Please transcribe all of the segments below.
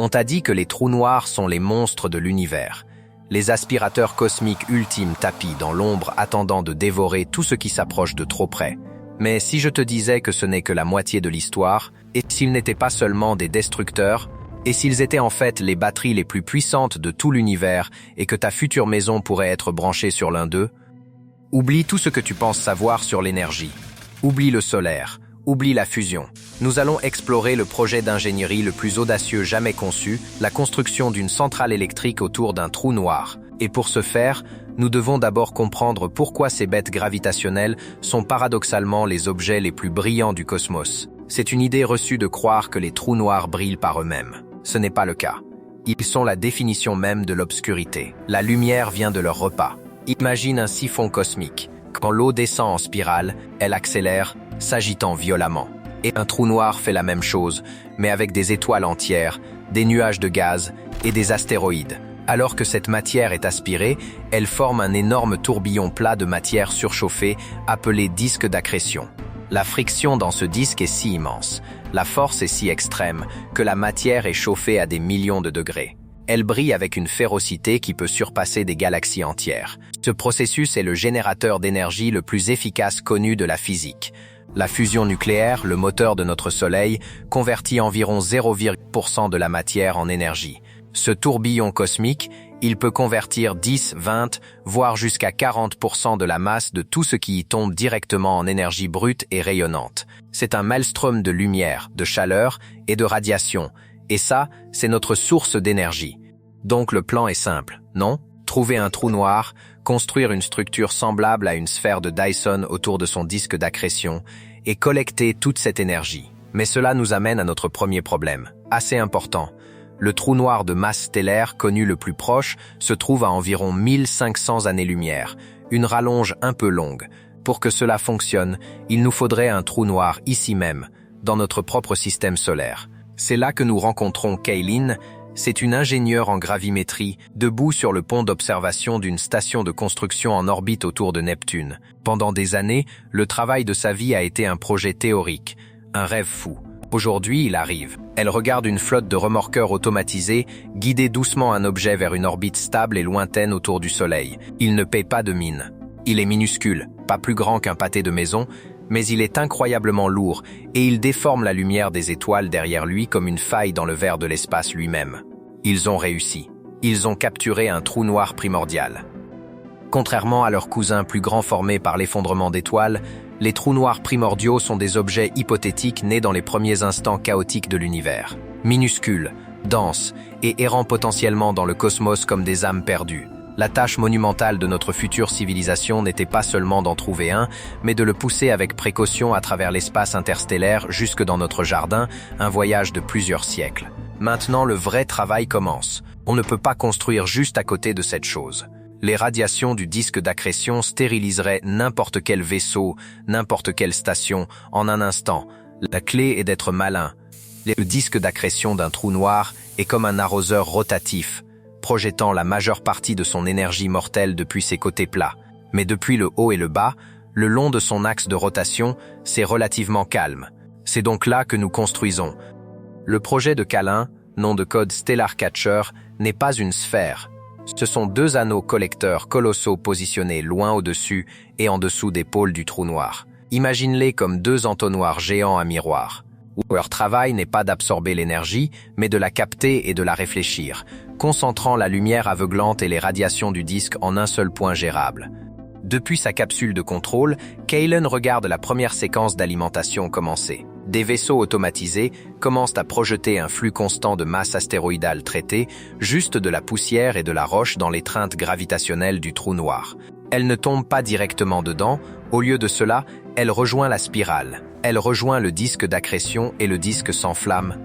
On t'a dit que les trous noirs sont les monstres de l'univers, les aspirateurs cosmiques ultimes tapis dans l'ombre attendant de dévorer tout ce qui s'approche de trop près. Mais si je te disais que ce n'est que la moitié de l'histoire, et s'ils n'étaient pas seulement des destructeurs, et s'ils étaient en fait les batteries les plus puissantes de tout l'univers et que ta future maison pourrait être branchée sur l'un d'eux? Oublie tout ce que tu penses savoir sur l'énergie. Oublie le solaire. Oublie la fusion. Nous allons explorer le projet d'ingénierie le plus audacieux jamais conçu, la construction d'une centrale électrique autour d'un trou noir. Et pour ce faire, nous devons d'abord comprendre pourquoi ces bêtes gravitationnelles sont paradoxalement les objets les plus brillants du cosmos. C'est une idée reçue de croire que les trous noirs brillent par eux-mêmes. Ce n'est pas le cas. Ils sont la définition même de l'obscurité. La lumière vient de leur repas. Imagine un siphon cosmique. Quand l'eau descend en spirale, elle accélère, s'agitant violemment. Et un trou noir fait la même chose, mais avec des étoiles entières, des nuages de gaz et des astéroïdes. Alors que cette matière est aspirée, elle forme un énorme tourbillon plat de matière surchauffée appelé disque d'accrétion. La friction dans ce disque est si immense, la force est si extrême que la matière est chauffée à des millions de degrés. Elle brille avec une férocité qui peut surpasser des galaxies entières. Ce processus est le générateur d'énergie le plus efficace connu de la physique. La fusion nucléaire, le moteur de notre Soleil, convertit environ 0,1% de la matière en énergie. Ce tourbillon cosmique, il peut convertir 10, 20, voire jusqu'à 40% de la masse de tout ce qui y tombe directement en énergie brute et rayonnante. C'est un maelstrom de lumière, de chaleur et de radiation. Et ça, c'est notre source d'énergie. Donc le plan est simple, non? Trouver un trou noir, construire une structure semblable à une sphère de Dyson autour de son disque d'accrétion et collecter toute cette énergie. Mais cela nous amène à notre premier problème, assez important. Le trou noir de masse stellaire connu le plus proche se trouve à environ 1500 années-lumière, une rallonge un peu longue. Pour que cela fonctionne, il nous faudrait un trou noir ici même, dans notre propre système solaire. C'est là que nous rencontrons Kaylin. C'est une ingénieure en gravimétrie, debout sur le pont d'observation d'une station de construction en orbite autour de Neptune. Pendant des années, le travail de sa vie a été un projet théorique, un rêve fou. Aujourd'hui, il arrive. Elle regarde une flotte de remorqueurs automatisés guider doucement un objet vers une orbite stable et lointaine autour du Soleil. Il ne paie pas de mine. Il est minuscule, pas plus grand qu'un pâté de maison, mais il est incroyablement lourd et il déforme la lumière des étoiles derrière lui comme une faille dans le verre de l'espace lui-même. Ils ont réussi. Ils ont capturé un trou noir primordial. Contrairement à leurs cousins plus grands formés par l'effondrement d'étoiles, les trous noirs primordiaux sont des objets hypothétiques nés dans les premiers instants chaotiques de l'univers. Minuscules, denses et errant potentiellement dans le cosmos comme des âmes perdues. La tâche monumentale de notre future civilisation n'était pas seulement d'en trouver un, mais de le pousser avec précaution à travers l'espace interstellaire jusque dans notre jardin, un voyage de plusieurs siècles. Maintenant, le vrai travail commence. On ne peut pas construire juste à côté de cette chose. Les radiations du disque d'accrétion stériliseraient n'importe quel vaisseau, n'importe quelle station, en un instant. La clé est d'être malin. Le disque d'accrétion d'un trou noir est comme un arroseur rotatif, projetant la majeure partie de son énergie mortelle depuis ses côtés plats. Mais depuis le haut et le bas, le long de son axe de rotation, c'est relativement calme. C'est donc là que nous construisons. Le projet de Kalin, nom de code Stellar Catcher, n'est pas une sphère. Ce sont deux anneaux collecteurs colossaux positionnés loin au-dessus et en dessous des pôles du trou noir. Imagine-les comme deux entonnoirs géants à miroir. Leur travail n'est pas d'absorber l'énergie, mais de la capter et de la réfléchir, concentrant la lumière aveuglante et les radiations du disque en un seul point gérable. Depuis sa capsule de contrôle, Kaylin regarde la première séquence d'alimentation commencer. Des vaisseaux automatisés commencent à projeter un flux constant de masse astéroïdale traitée, juste de la poussière et de la roche dans l'étreinte gravitationnelle du trou noir. Elle ne tombe pas directement dedans, au lieu de cela, elle rejoint la spirale. Elle rejoint le disque d'accrétion et le disque s'enflamme.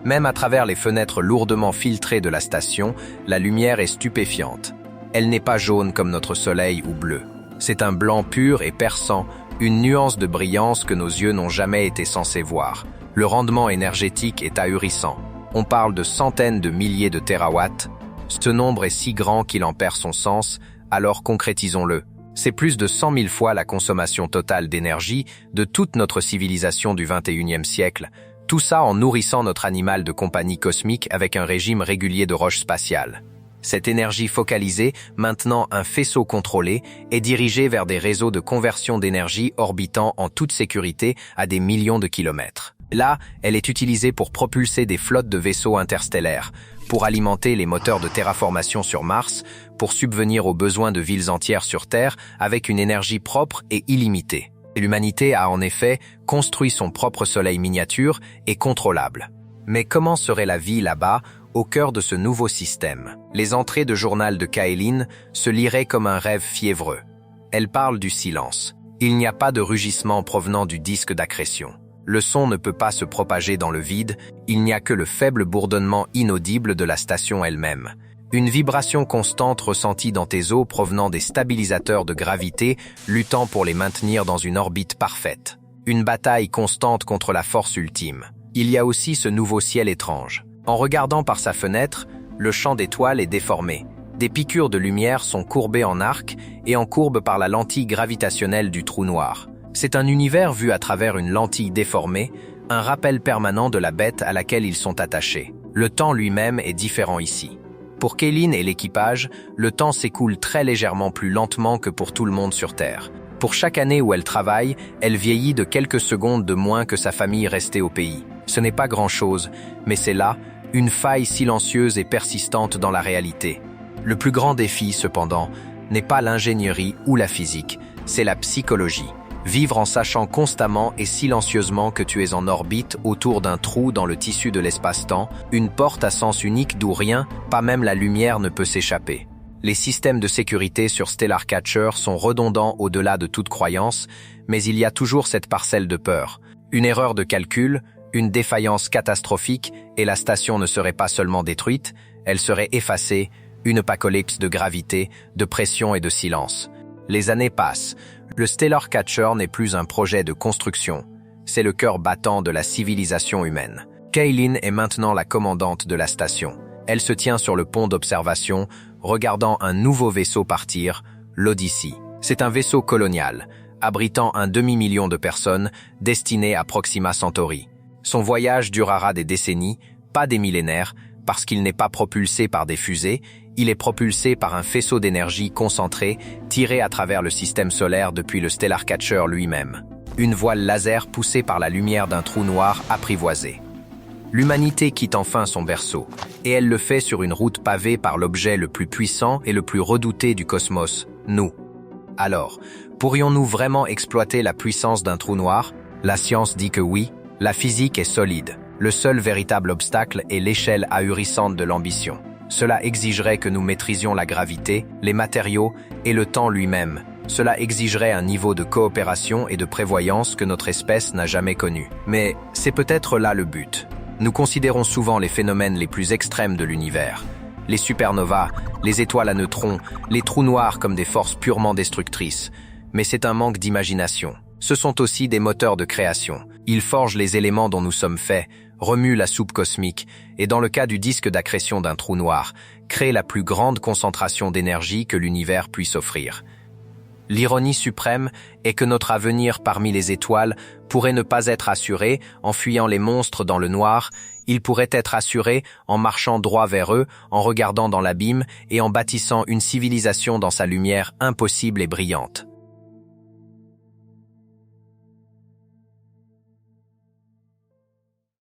Même à travers les fenêtres lourdement filtrées de la station, la lumière est stupéfiante. Elle n'est pas jaune comme notre Soleil ou bleu. C'est un blanc pur et perçant, une nuance de brillance que nos yeux n'ont jamais été censés voir. Le rendement énergétique est ahurissant. On parle de centaines de milliers de térawatts. Ce nombre est si grand qu'il en perd son sens, alors concrétisons-le. C'est plus de 100 000 fois la consommation totale d'énergie de toute notre civilisation du XXIe siècle. Tout ça en nourrissant notre animal de compagnie cosmique avec un régime régulier de roches spatiales. Cette énergie focalisée, maintenant un faisceau contrôlé, est dirigée vers des réseaux de conversion d'énergie orbitant en toute sécurité à des millions de kilomètres. Là, elle est utilisée pour propulser des flottes de vaisseaux interstellaires, pour alimenter les moteurs de terraformation sur Mars, pour subvenir aux besoins de villes entières sur Terre avec une énergie propre et illimitée. L'humanité a en effet construit son propre soleil miniature et contrôlable. Mais comment serait la vie là-bas, au cœur de ce nouveau système? Les entrées de journal de Kaeline se liraient comme un rêve fiévreux. Elle parle du silence. Il n'y a pas de rugissement provenant du disque d'accrétion. Le son ne peut pas se propager dans le vide, il n'y a que le faible bourdonnement inaudible de la station elle-même. Une vibration constante ressentie dans tes os provenant des stabilisateurs de gravité luttant pour les maintenir dans une orbite parfaite. Une bataille constante contre la force ultime. Il y a aussi ce nouveau ciel étrange. En regardant par sa fenêtre, le champ d'étoiles est déformé. Des piqûres de lumière sont courbées en arc et en courbe par la lentille gravitationnelle du trou noir. C'est un univers vu à travers une lentille déformée, un rappel permanent de la bête à laquelle ils sont attachés. Le temps lui-même est différent ici. Pour Kaeline et l'équipage, le temps s'écoule très légèrement plus lentement que pour tout le monde sur Terre. Pour chaque année où elle travaille, elle vieillit de quelques secondes de moins que sa famille restée au pays. Ce n'est pas grand-chose, mais c'est là, une faille silencieuse et persistante dans la réalité. Le plus grand défi, cependant, n'est pas l'ingénierie ou la physique, c'est la psychologie. Vivre en sachant constamment et silencieusement que tu es en orbite autour d'un trou dans le tissu de l'espace-temps, une porte à sens unique d'où rien, pas même la lumière ne peut s'échapper. Les systèmes de sécurité sur Stellar Catcher sont redondants au-delà de toute croyance, mais il y a toujours cette parcelle de peur. Une erreur de calcul, une défaillance catastrophique, et la station ne serait pas seulement détruite, elle serait effacée, une apocalypse de gravité, de pression et de silence. Les années passent. Le Stellar Catcher n'est plus un projet de construction. C'est le cœur battant de la civilisation humaine. Kaeline est maintenant la commandante de la station. Elle se tient sur le pont d'observation, regardant un nouveau vaisseau partir, l'Odyssey. C'est un vaisseau colonial, abritant un demi-million de personnes, destiné à Proxima Centauri. Son voyage durera des décennies, pas des millénaires, parce qu'il n'est pas propulsé par des fusées, il est propulsé par un faisceau d'énergie concentré tiré à travers le système solaire depuis le Stellar Catcher lui-même. Une voile laser poussée par la lumière d'un trou noir apprivoisé. L'humanité quitte enfin son berceau, et elle le fait sur une route pavée par l'objet le plus puissant et le plus redouté du cosmos, nous. Alors, pourrions-nous vraiment exploiter la puissance d'un trou noir? La science dit que oui, la physique est solide. Le seul véritable obstacle est l'échelle ahurissante de l'ambition. Cela exigerait que nous maîtrisions la gravité, les matériaux et le temps lui-même. Cela exigerait un niveau de coopération et de prévoyance que notre espèce n'a jamais connu. Mais c'est peut-être là le but. Nous considérons souvent les phénomènes les plus extrêmes de l'univers. Les supernovas, les étoiles à neutrons, les trous noirs comme des forces purement destructrices. Mais c'est un manque d'imagination. Ce sont aussi des moteurs de création. Ils forgent les éléments dont nous sommes faits, remuent la soupe cosmique, et dans le cas du disque d'accrétion d'un trou noir, créent la plus grande concentration d'énergie que l'univers puisse offrir. L'ironie suprême est que notre avenir parmi les étoiles pourrait ne pas être assuré en fuyant les monstres dans le noir, il pourrait être assuré en marchant droit vers eux, en regardant dans l'abîme et en bâtissant une civilisation dans sa lumière impossible et brillante.